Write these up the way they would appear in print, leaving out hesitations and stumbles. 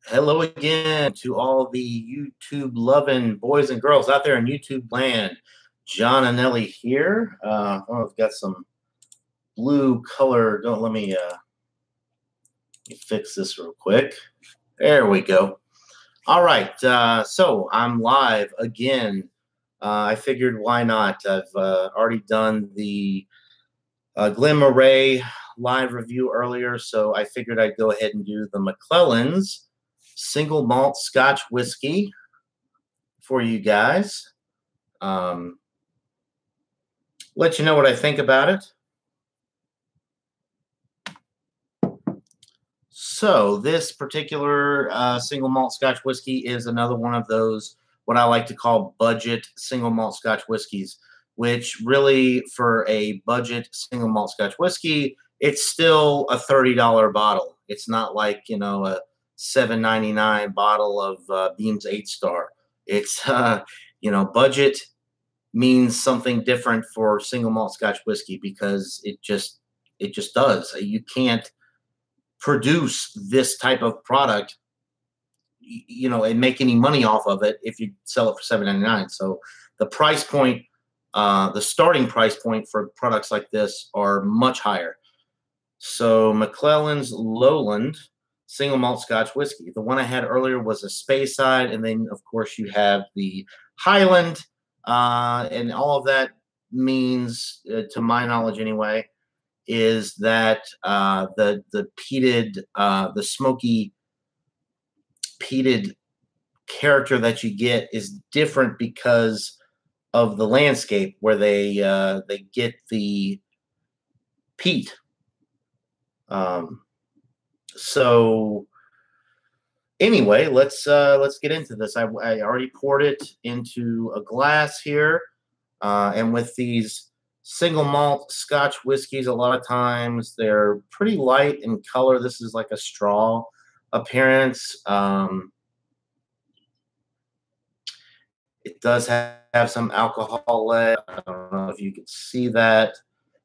Hello again to all the YouTube loving boys and girls out there in YouTube land. John and Nelly here. I've got some blue color. Don't let me fix this real quick. There we go. All right. So I'm live again. I figured why not? I've already done the Glen Murray live review earlier, so I figured I'd go ahead and do the McClelland's single malt Scotch whiskey for you guys. Let you know what I think about it. So this particular single malt Scotch whiskey is another one of those what I like to call budget single malt Scotch whiskeys, which really for a budget single malt Scotch whiskey, it's still a $30 bottle. It's not like, you know, a $7.99 bottle of Beam's 8-star. It's, you know, budget means something different for single malt Scotch whiskey because it just does. You can't produce this type of product, you know, and make any money off of it if you sell it for $7.99. So the price point, the starting price point for products like this are much higher. So McClelland's Lowland single malt Scotch whiskey. The one I had earlier was a Speyside, and then of course you have the Highland, and all of that means, to my knowledge anyway, is that the peated, the smoky peated character that you get is different because of the landscape where they get the peat. So anyway, let's get into this. I already poured it into a glass here, and with these single malt Scotch whiskeys, a lot of times they're pretty light in color. This is like a straw appearance. It does have some alcohol legs. I don't know if you can see that,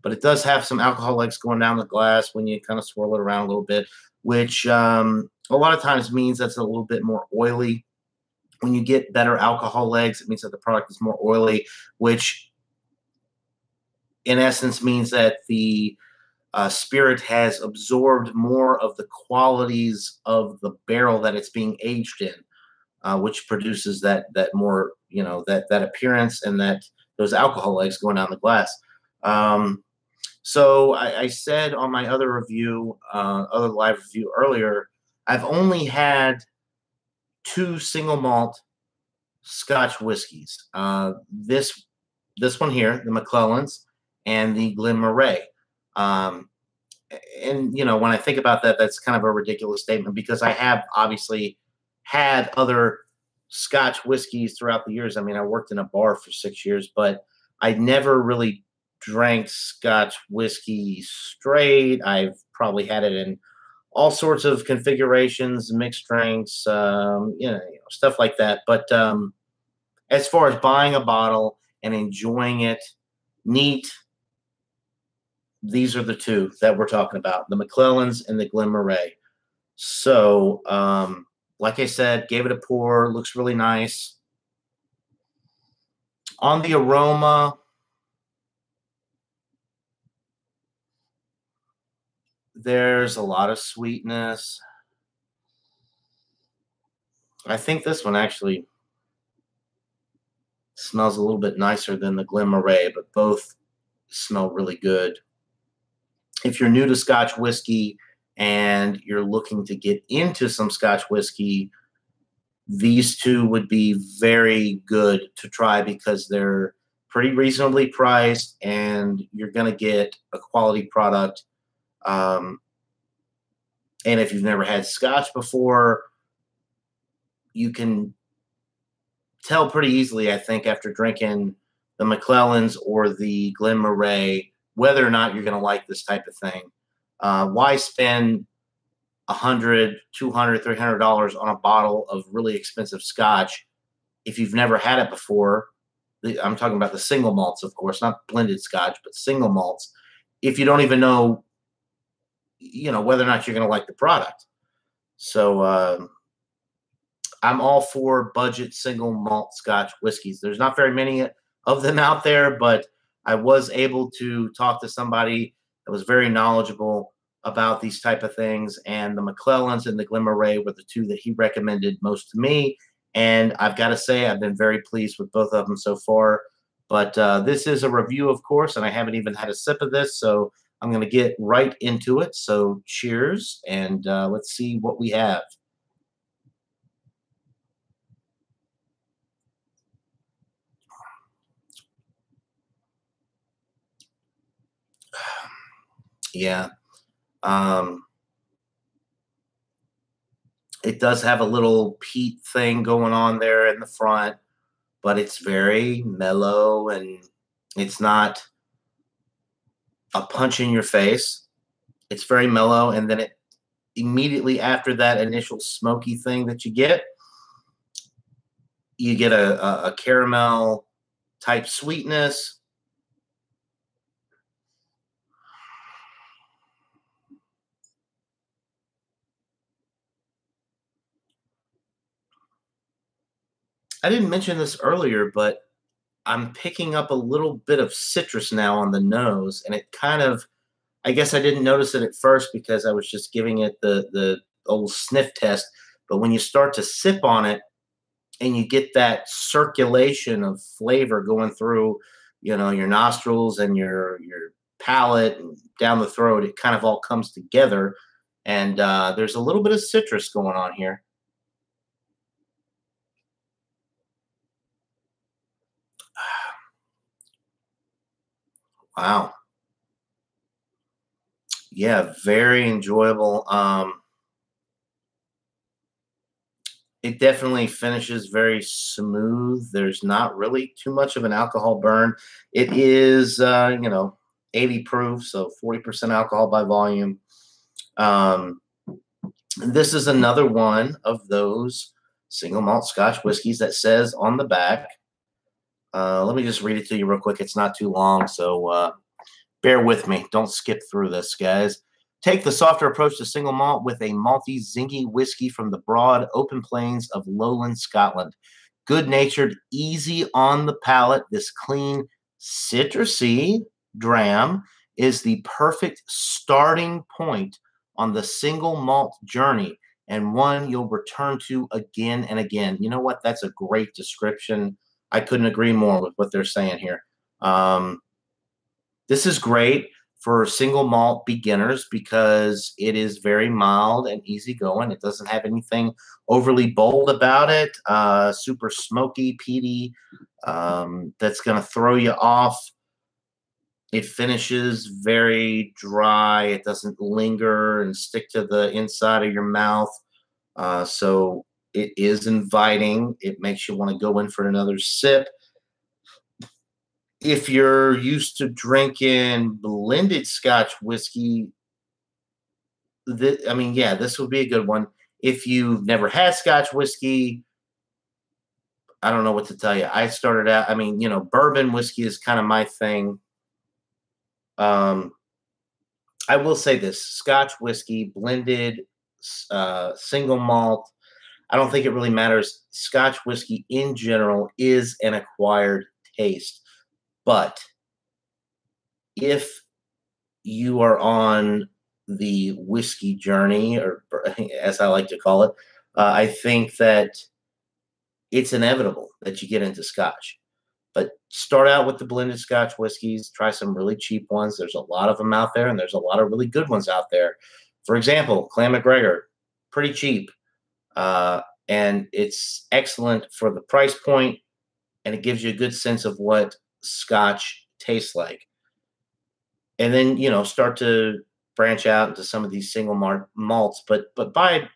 but it does have some alcohol legs going down the glass when you kind of swirl it around a little bit, which a lot of times means that's a little bit more oily. When you get better alcohol legs, it means that the product is more oily, which in essence means that the spirit has absorbed more of the qualities of the barrel that it's being aged in, which produces that more, you know, that appearance and those alcohol legs going down the glass. So I said on my other review, other live review earlier, I've only had 2 single malt Scotch whiskeys. This one here, the McClelland's, and the Glen Murray. And, you know, when I think about that, that's kind of a ridiculous statement because I have obviously had other Scotch whiskeys throughout the years. I mean, I worked in a bar for 6 years, but I never really drank Scotch whiskey straight. I've probably had it in all sorts of configurations, mixed drinks, you know, stuff like that. But as far as buying a bottle and enjoying it neat, these are the 2 that we're talking about, the McClelland's and the Glen Murray. So, like I said, gave it a pour. Looks really nice. On the aroma, there's a lot of sweetness. I think this one actually smells a little bit nicer than the Glen Murray, but both smell really good. If you're new to Scotch whiskey and you're looking to get into some Scotch whiskey, these 2 would be very good to try because they're pretty reasonably priced and you're going to get a quality product. And if you've never had Scotch before, you can tell pretty easily, I think, after drinking the McClelland's or the Glen Murray, whether or not you're going to like this type of thing. Why spend $100, $200, $300 on a bottle of really expensive Scotch if you've never had it before? I'm talking about the single malts, of course, not blended Scotch, but single malts. If you don't even know, you know, whether or not you're going to like the product. So I'm all for budget single malt Scotch whiskeys. There's not very many of them out there, but I was able to talk to somebody that was very knowledgeable about these type of things. And the McClelland's and the Glenmorangie were the two that he recommended most to me. And I've got to say, I've been very pleased with both of them so far. But this is a review, of course, and I haven't even had a sip of this, so I'm going to get right into it. So cheers, and let's see what we have. Yeah. It does have a little peat thing going on there in the front, but it's very mellow and it's not a punch in your face. It's very mellow, and then it immediately after that initial smoky thing that you get a caramel type sweetness. I didn't mention this earlier, but I'm picking up a little bit of citrus now on the nose, and it kind of, I guess I didn't notice it at first because I was just giving it the old sniff test. But when you start to sip on it and you get that circulation of flavor going through, your nostrils and your palate and down the throat, it kind of all comes together. And there's a little bit of citrus going on here. Wow. Yeah, very enjoyable. It definitely finishes very smooth. There's not really too much of an alcohol burn. It is, 80 proof, so 40% alcohol by volume. Um, this is another one of those single malt Scotch whiskeys that says on the back. Let me just read it to you real quick. It's not too long, so bear with me. Don't skip through this, guys. Take the softer approach to single malt with a malty, zingy whiskey from the broad, open plains of Lowland, Scotland. Good-natured, easy on the palate, this clean, citrusy dram is the perfect starting point on the single malt journey, and one you'll return to again and again. You know what? That's a great description. I couldn't agree more with what they're saying here. This is great for single malt beginners because it is very mild and easygoing. It doesn't have anything overly bold about it, super smoky, peaty, that's going to throw you off. It finishes very dry. It doesn't linger and stick to the inside of your mouth. So it is inviting. It makes you want to go in for another sip. If you're used to drinking blended Scotch whiskey, this would be a good one. If you've never had Scotch whiskey, I don't know what to tell you. I started out, bourbon whiskey is kind of my thing. I will say this, Scotch whiskey, blended, single malt, I don't think it really matters. Scotch whiskey in general is an acquired taste. But if you are on the whiskey journey, or as I like to call it, I think that it's inevitable that you get into Scotch. But start out with the blended Scotch whiskeys. Try some really cheap ones. There's a lot of them out there, and there's a lot of really good ones out there. For example, Clan MacGregor, pretty cheap. And it's excellent for the price point, and it gives you a good sense of what Scotch tastes like. And then, start to branch out into some of these single malts, but buy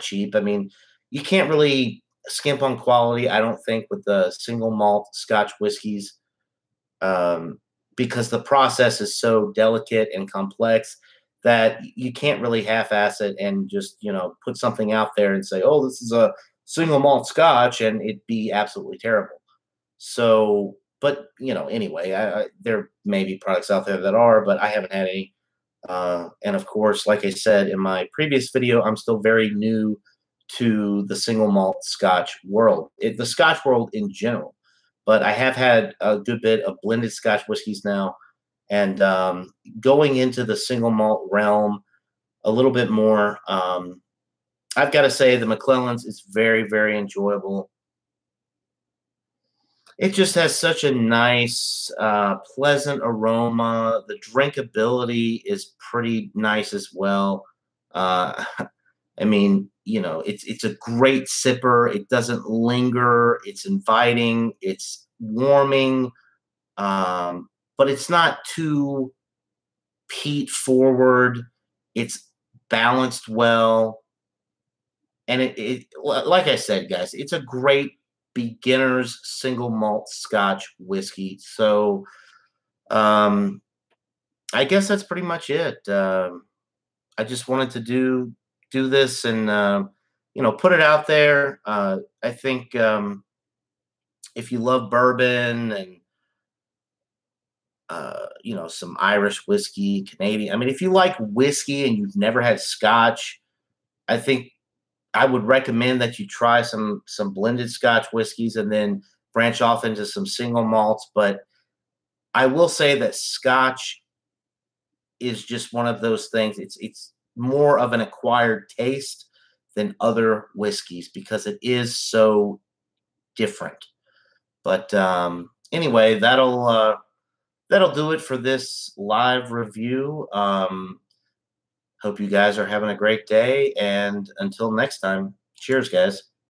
cheap. I mean, you can't really skimp on quality, I don't think, with the single malt Scotch whiskeys, because the process is so delicate and complex that you can't really half-ass it and just, put something out there and say, oh, this is a single malt Scotch, and it'd be absolutely terrible. So, but, anyway, there may be products out there that are, but I haven't had any. And of course, like I said in my previous video, I'm still very new to the single malt Scotch world, the Scotch world in general. But I have had a good bit of blended Scotch whiskeys now, and going into the single malt realm a little bit more. I've got to say the McClelland's is very, very enjoyable. It just has such a nice, pleasant aroma. The drinkability is pretty nice as well. Uh, I mean, it's a great sipper. It doesn't linger. It's inviting. It's warming, but it's not too peat forward. It's balanced well, and like I said, guys, it's a great beginner's single malt Scotch whiskey. So, I guess that's pretty much it. I just wanted to do this and put it out there. I think if you love bourbon and some Irish whiskey, Canadian. I mean, if you like whiskey and you've never had Scotch, I think I would recommend that you try some blended Scotch whiskeys and then branch off into some single malts. But I will say that Scotch is just one of those things. It's more of an acquired taste than other whiskeys because it is so different. But anyway, that'll do it for this live review. Hope you guys are having a great day, and until next time, cheers, guys.